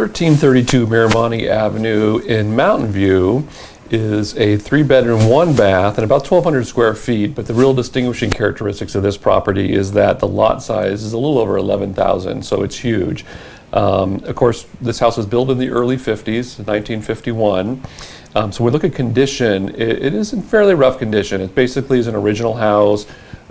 1332 Miramonte Avenue in Mountain View is a 3-bedroom, 1-bath, and about 1,200 square feet. But the real distinguishing characteristics of this property is that the lot size is a little over 11,000, so it's huge. Of course, this house was built in the early 50s, 1951. So we look at condition, it is in fairly rough condition. It basically is an original house,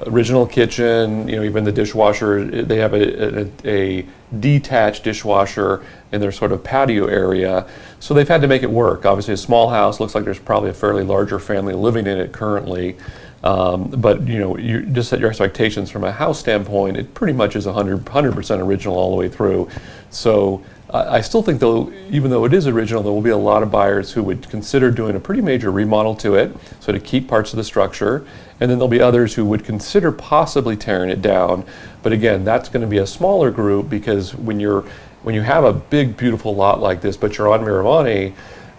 original kitchen, even the dishwasher, they have a detached dishwasher in their sort of patio area. So they've had to make it work. Obviously a small house, looks like there's probably a fairly larger family living in it currently. But you just set your expectations from a house standpoint, it pretty much is 100% original all the way through. So I still think, though, even though it is original, there will be a lot of buyers who would consider doing a pretty major remodel to it, so to keep parts of the structure. And then there'll be others who would consider possibly tearing it down. But again, that's going to be a smaller group, because when you have a big, beautiful lot like this, but you're on Miramonte,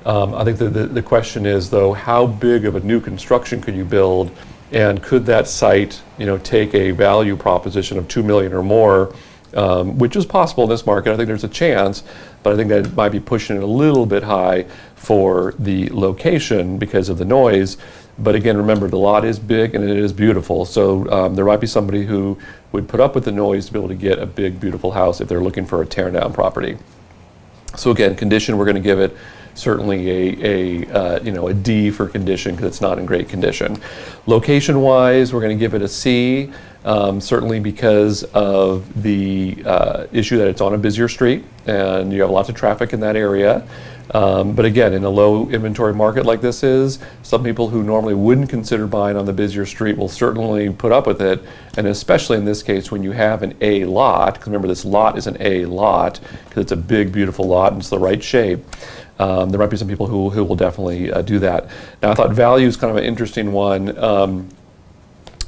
I think the question is, though, how big of a new construction could you build, and could that site, take a value proposition of $2 million or more? Which is possible in this market. I think there's a chance, but I think that might be pushing it a little bit high for the location because of the noise. But again, remember, the lot is big and it is beautiful. So there might be somebody who would put up with the noise to be able to get a big, beautiful house if they're looking for a tear down property. So again, condition, we're going to give it certainly a D for condition, because it's not in great condition. Location-wise, we're going to give it a C, certainly because of the issue that it's on a busier street and you have lots of traffic in that area. But again, in a low inventory market like this is, some people who normally wouldn't consider buying on the busier street will certainly put up with it. And especially in this case, when you have an A lot, because remember, this lot is an A lot because it's a big, beautiful lot and it's the right shape. There might be some people who will definitely do that. Now, I thought value is kind of an interesting one.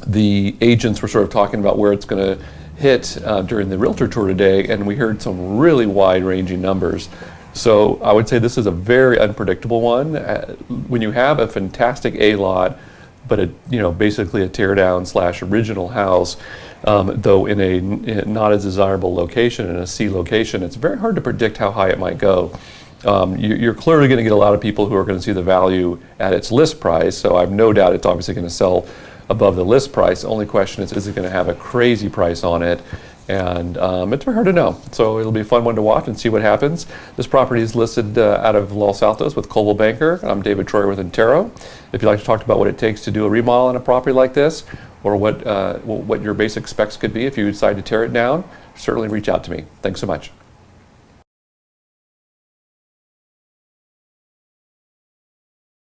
The agents were sort of talking about where it's going to hit during the realtor tour today, and we heard some really wide-ranging numbers. So I would say this is a very unpredictable one. When you have a fantastic A lot, but basically a tear down / original house, though in a not as desirable location, in a C location, it's very hard to predict how high it might go. You're clearly going to get a lot of people who are going to see the value at its list price, so I have no doubt it's obviously going to sell above the list price. The only question is it going to have a crazy price on it? And it's very hard to know. So it'll be a fun one to watch and see what happens. This property is listed out of Los Altos with Coldwell Banker. I'm David Troyer with Intero. If you'd like to talk about what it takes to do a remodel on a property like this, or what your basic specs could be if you decide to tear it down, certainly reach out to me. Thanks so much.